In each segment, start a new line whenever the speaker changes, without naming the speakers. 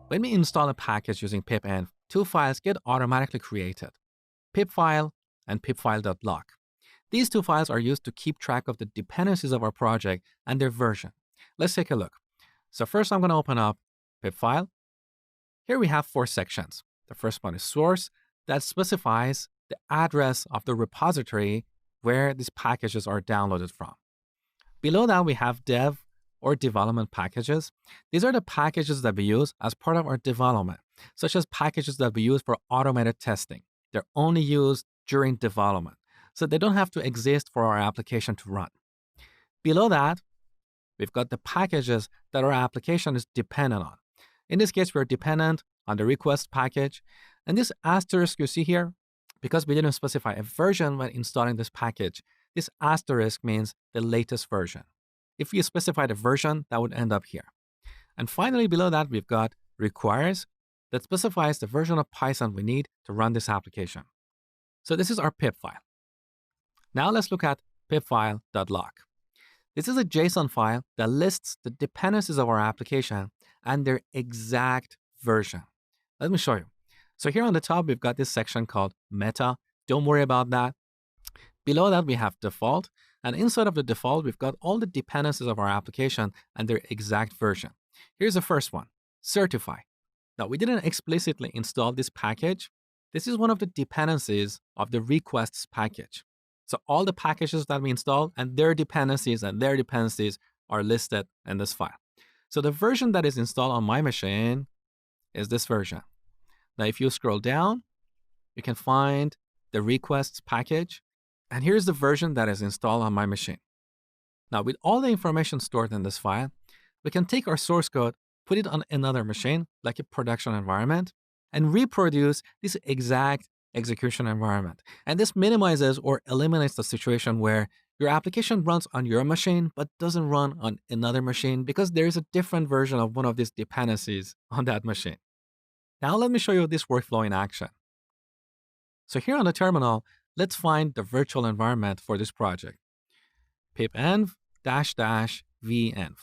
When we install a package using pipenv, two files get automatically created, pipfile and pipfile.log. These two files are used to keep track of the dependencies of our project and their version. Let's take a look. So first I'm going to open up pipfile. Here we have 4 sections. The first one is source, that specifies the address of the repository where these packages are downloaded from. Below that, we have dev or development packages. These are the packages that we use as part of our development, such as packages that we use for automated testing. They're only used during development, so they don't have to exist for our application to run. Below that, we've got the packages that our application is dependent on. In this case, we're dependent on the request package. And this asterisk you see here, because we didn't specify a version when installing this package, this asterisk means the latest version. If we specify the version, that would end up here. And finally, below that, we've got requires, that specifies the version of Python we need to run this application. So this is our pip file. Now let's look at pipfile.log. This is a JSON file that lists the dependencies of our application and their exact version. Let me show you. So here on the top, we've got this section called meta. Don't worry about that. Below that, we have default. And inside of the default, we've got all the dependencies of our application and their exact version. Here's the first one, certify. Now, we didn't explicitly install this package. This is one of the dependencies of the requests package. So all the packages that we install and their dependencies are listed in this file. So the version that is installed on my machine is this version. Now, if you scroll down, you can find the requests package. And here's the version that is installed on my machine. Now, with all the information stored in this file, we can take our source code, put it on another machine, like a production environment, and reproduce this exact execution environment. And this minimizes or eliminates the situation where your application runs on your machine, but doesn't run on another machine because there is a different version of one of these dependencies on that machine. Now, let me show you this workflow in action. So here on the terminal, let's find the virtual environment for this project. pipenv --venv.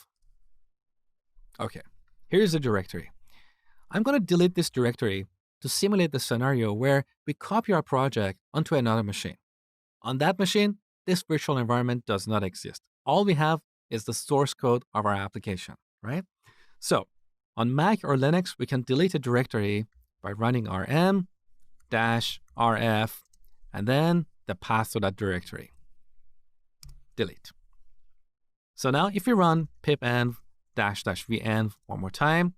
Okay, here's the directory. I'm going to delete this directory to simulate the scenario where we copy our project onto another machine. On that machine, this virtual environment does not exist. All we have is the source code of our application, right? So on Mac or Linux, we can delete a directory by running rm-rf and then the path to that directory. Delete. So now if we run pipenv --venv one more time,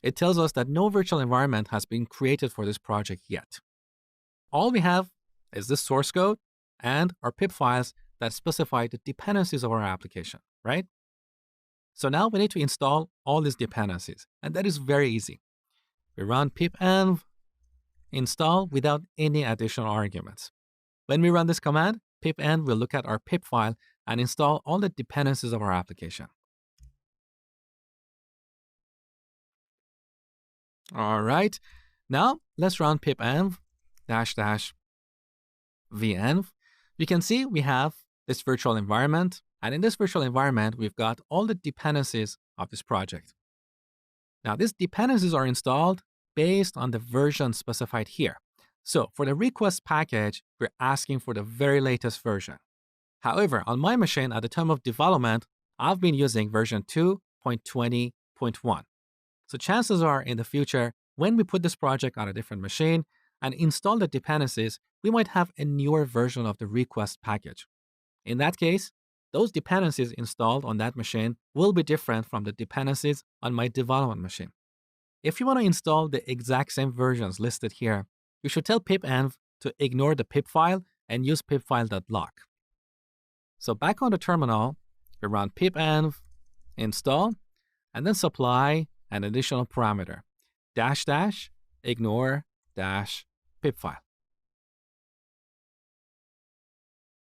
it tells us that no virtual environment has been created for this project yet. All we have is this source code and our pip files that specify the dependencies of our application, right? So now we need to install all these dependencies, and that is very easy. We run pipenv install without any additional arguments. When we run this command, pipenv will look at our pip file and install all the dependencies of our application. All right, now let's run pipenv --venv. You can see we have this virtual environment, and in this virtual environment, we've got all the dependencies of this project. Now, these dependencies are installed based on the version specified here. So for the request package, we're asking for the very latest version. However, on my machine at the time of development, I've been using version 2.20.1. So chances are in the future, when we put this project on a different machine and install the dependencies, we might have a newer version of the request package. In that case, those dependencies installed on that machine will be different from the dependencies on my development machine. If you want to install the exact same versions listed here, you should tell pipenv to ignore the pip file and use pipfile.log. So back on the terminal, we run pipenv install and then supply an additional parameter, --ignore -pipfile.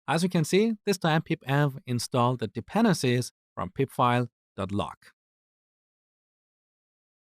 As you can see, this time pipenv installed the dependencies from pipfile.log.